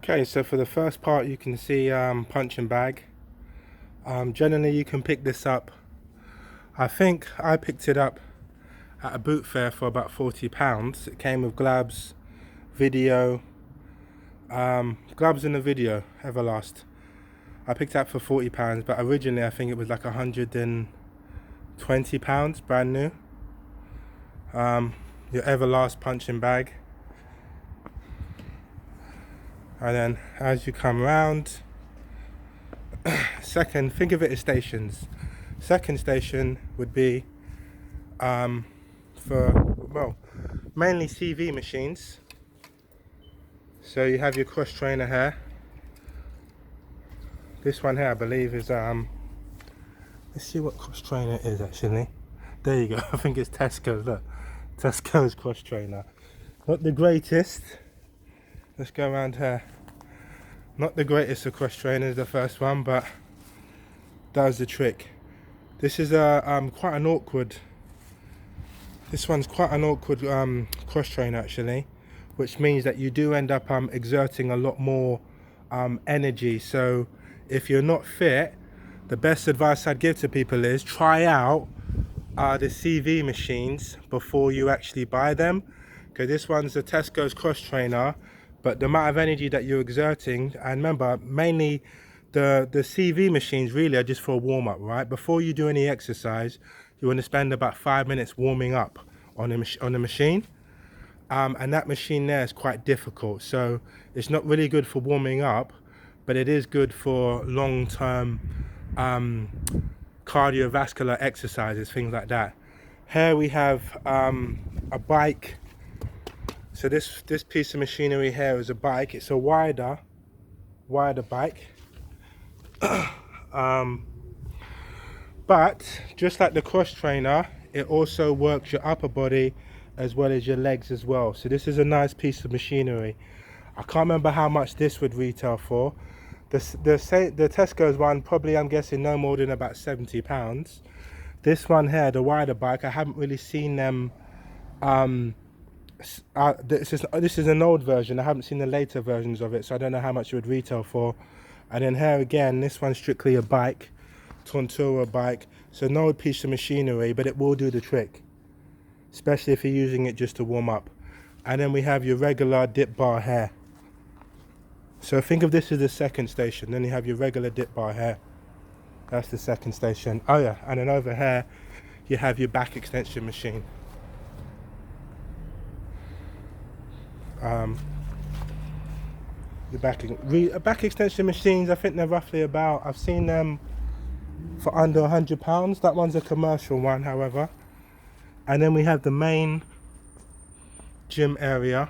Okay, so for the first part you can see punching bag. Generally you can pick this up. I think I picked it up at a boot fair for about £40. It came with gloves, video, gloves and a video, Everlast. I picked it up for £40, but originally I think it was like £120, brand new. Your Everlast punching bag. And then as you come around, think of it as stations. Second station would be mainly CV machines. So you have your cross trainer here. This one here I believe is let's see what cross trainer is actually. There you go. I think it's Tesco's. Look, Tesco's cross trainer. Not the greatest. Let's go around here. Not the greatest of cross trainers, the first one, but does the trick. This is quite an awkward. This one's quite an awkward cross trainer actually, which means that you do end up exerting a lot more energy. So if you're not fit, the best advice I'd give to people is try out the CV machines before you actually buy them. Okay, this one's the Tesco's cross trainer, but the amount of energy that you're exerting, and remember, mainly the CV machines really are just for a warm-up, right? Before you do any exercise, you want to spend about 5 minutes warming up on the machine. And that machine there is quite difficult, so it's not really good for warming up, but it is good for long-term cardiovascular exercises, things like that. Here we have a bike. So this piece of machinery here is a bike. It's a wider bike. But just like the cross trainer, it also works your upper body as well as your legs as well. So this is a nice piece of machinery. I can't remember how much this would retail for. The Tesco's one, probably I'm guessing no more than about £70. This one here, the wider bike, I haven't really seen them. This is an old version. I haven't seen the later versions of it, so I don't know how much it would retail for. And then here again, this one's strictly a bike, Tontura bike. So an old piece of machinery, but it will do the trick, especially if you're using it just to warm up. And then we have your regular dip bar here. So think of this as the second station. Then you have your regular dip bar here. That's the second station. Oh yeah, and then over here you have your back extension machine. The back extension machines, I think they're roughly about, I've seen them for under £100. That one's a commercial one, however. And then we have the main gym area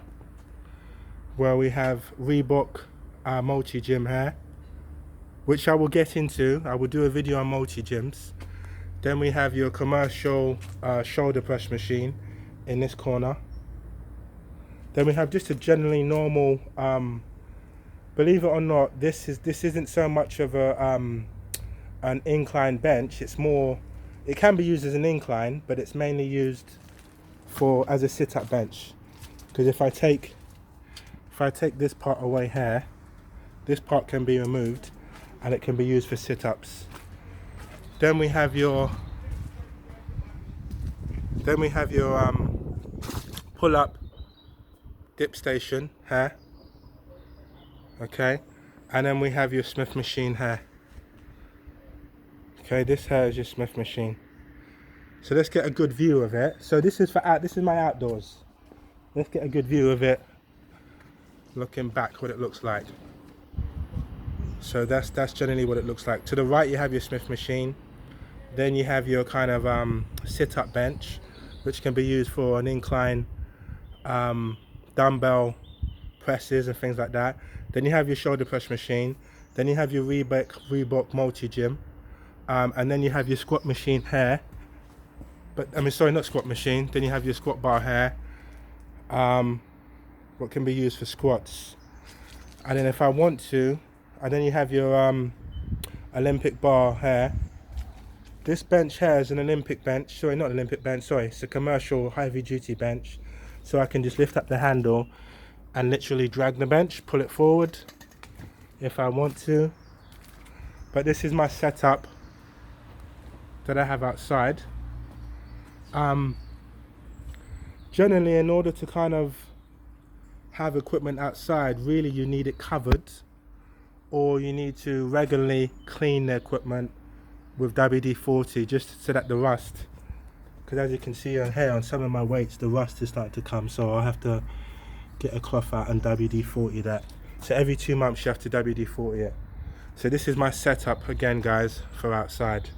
where we have Reebok multi-gym here, which I will get into. I will do a video on multi-gyms. Then we have your commercial shoulder press machine in this corner. Then we have just a generally normal, believe it or not, this isn't so much of an incline bench. It's more, it can be used as an incline, but it's mainly used as a sit-up bench. Because if I take this part away here, this part can be removed and it can be used for sit-ups. Then we have your pull-up dip station here. Okay, and then we have your Smith machine here. Okay, this here is your Smith machine. So let's get a good view of it. So this is my outdoors. Let's get a good view of it, looking back what it looks like. So that's generally what it looks like. To the right you have your Smith machine. Then you have your kind of sit-up bench, which can be used for an incline dumbbell presses and things like that. Then you have your shoulder press machine. Then you have your Reebok multi-gym. And then you have your squat machine here. Sorry, not squat machine. Then you have your squat bar here. What can be used for squats. And then if I want to, and then you have your Olympic bar here. This bench here is an Olympic bench. Sorry, not Olympic bench, sorry. It's a commercial heavy duty bench. So I can just lift up the handle and literally drag the bench, pull it forward, if I want to. But this is my setup that I have outside. Generally, in order to kind of have equipment outside, really you need it covered, or you need to regularly clean the equipment with WD-40 just so that the rust, because as you can see on here on some of my weights, the rust is starting to come, so I'll have to get a cloth out and WD-40 that. So every 2 months you have to WD-40 it. So this is my setup again, guys, for outside.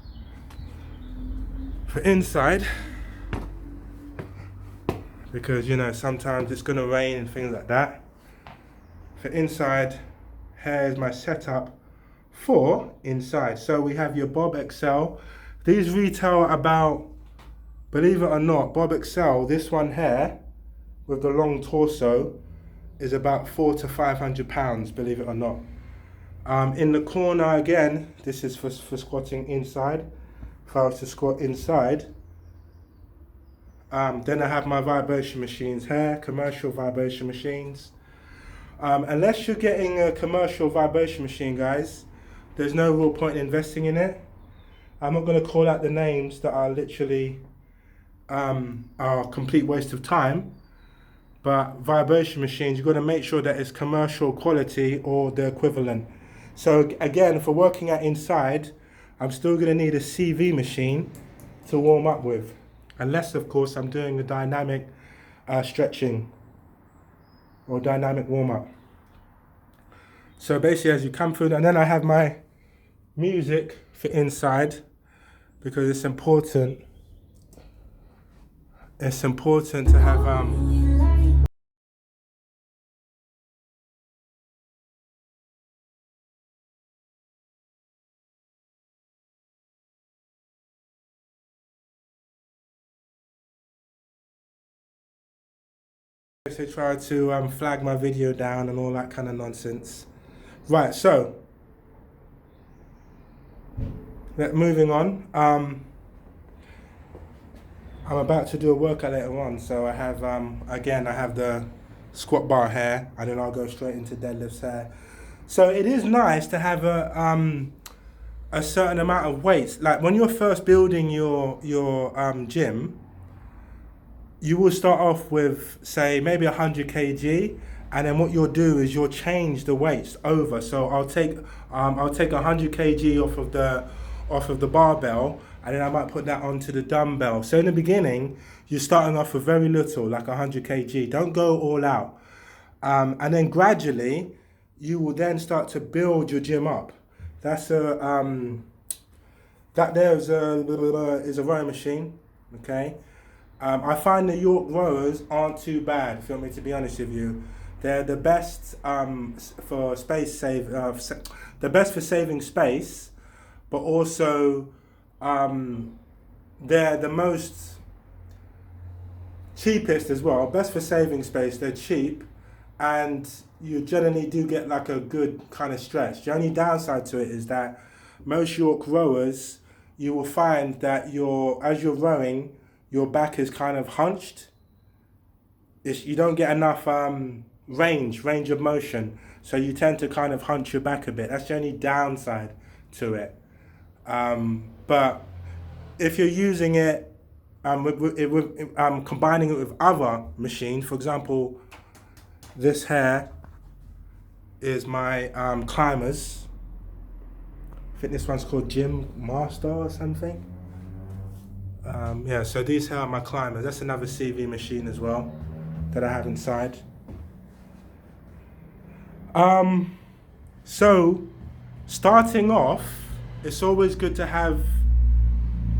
For inside, because you know sometimes it's going to rain and things like that. For inside, here's my setup for inside. So we have your Bob XL. These retail about, believe it or not, Bob XL, this one here with the long torso is about £400 to £500, believe it or not. In the corner again, this is for squatting inside. If I was to squat inside, then I have my vibration machines here, commercial vibration machines. Unless you're getting a commercial vibration machine, guys, there's no real point in investing in it. I'm not going to call out the names that are literally are a complete waste of time. But vibration machines, you've got to make sure that it's commercial quality or the equivalent. So again, for working out inside, I'm still going to need a CV machine to warm up with. Unless, of course, I'm doing a dynamic stretching or dynamic warm-up. So basically, as you come through, and then I have my music for inside, because it's important. It's important to have they try to flag my video down and all that kind of nonsense. Right, so moving on. I'm about to do a workout later on, so I have again I have the squat bar here, and then I'll go straight into deadlifts here. So it is nice to have a certain amount of weights. Like when you're first building your gym, you will start off with, say, maybe 100 kg, and then what you'll do is you'll change the weights over. So I'll take 100 kg off of the barbell, and then I might put that onto the dumbbell. So in the beginning, you're starting off with very little, like 100 kg. Don't go all out, and then gradually you will then start to build your gym up. That's that there is a rowing machine, okay. I find the York rowers aren't too bad, feel me, to be honest with you. They're the best for the best for saving space, but also they're the most cheapest as well. Best for saving space, they're cheap, and you generally do get like a good kind of stretch. The only downside to it is that most York rowers, you will find that as you're rowing, your back is kind of hunched. You don't get enough range of motion, so you tend to kind of hunch your back a bit. That's the only downside to it. But if you're using it, combining it with other machines, for example, this here is my climbers. I think this one's called Gym Master or something. Yeah, so these here are my climbers. That's another CV machine as well that I have inside. So starting off, it's always good to have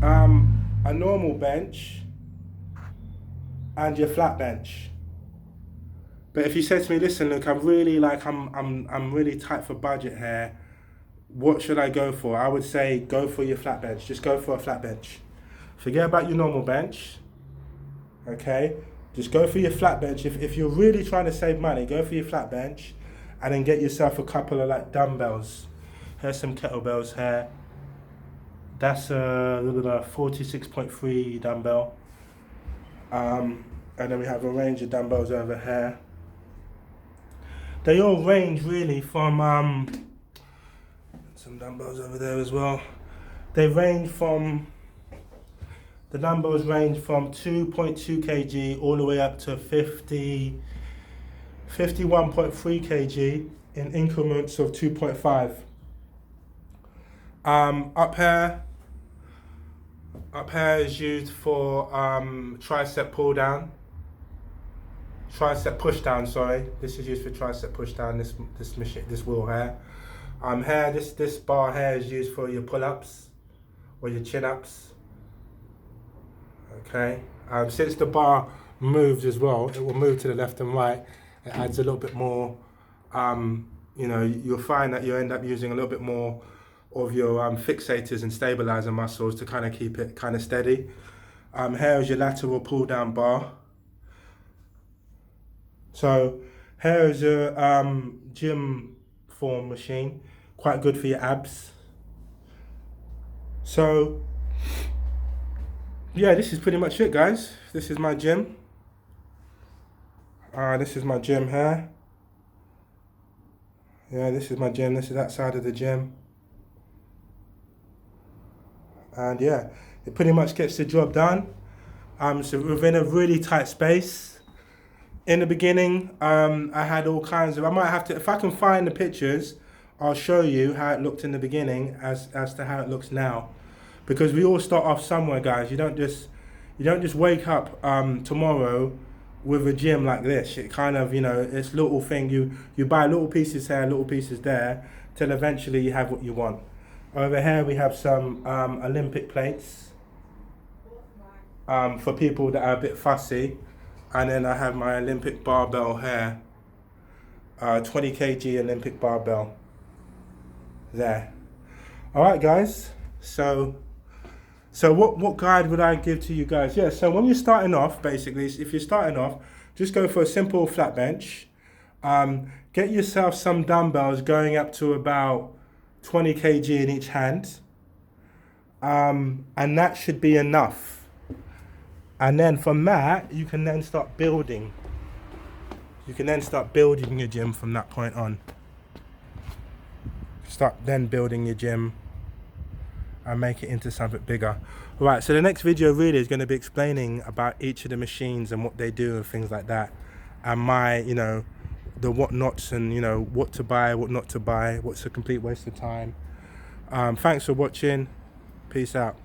a normal bench and your flat bench. But if you said to me, listen, look, I'm really tight for budget here, what should I go for? I would say go for your flat bench. Just go for a flat bench. Forget about your normal bench, okay? Just go for your flat bench. If you're really trying to save money, go for your flat bench, and then get yourself a couple of like dumbbells. Here's some kettlebells here. That's a 46.3 dumbbell. And then we have a range of dumbbells over here. they all range really from some dumbbells over there as well. The dumbbells range from 2.2 kg all the way up to 51.3 kg in increments of 2.5. Up here is used for tricep pull down, tricep push down. Sorry, this is used for tricep push down. This wheel here. This bar here is used for your pull ups or your chin ups. Okay. Since the bar moves as well, it will move to the left and right. It adds a little bit more. You'll find that you end up using a little bit more of your fixators and stabilizer muscles to kind of keep it kind of steady. Here is your lateral pull down bar. So here is a gym form machine, quite good for your abs. So yeah, this is pretty much it, guys. This is my gym. This is my gym here. Yeah, this is my gym. This is that side of the gym. And yeah, it pretty much gets the job done. So within a really tight space. In the beginning, I had all kinds of, I might have to, if I can find the pictures, I'll show you how it looked in the beginning as to how it looks now. Because we all start off somewhere, guys. You don't just wake up tomorrow with a gym like this. It kind of, it's little thing. You buy little pieces here, little pieces there, till eventually you have what you want. Over here we have some Olympic plates for people that are a bit fussy. And then I have my Olympic barbell here, 20 kg Olympic barbell there. All right, guys. So what guide would I give to you guys? Yeah, so when you're starting off, basically, if you're starting off, just go for a simple flat bench. Get yourself some dumbbells going up to about 20 kg in each hand. And that should be enough. And then from that, you can then start building. You can then start building your gym from that point on. Start then building your gym and make it into something bigger. Right, so the next video really is going to be explaining about each of the machines and what they do and things like that. And my, the whatnots and, what to buy, what not to buy, what's a complete waste of time. Thanks for watching. Peace out.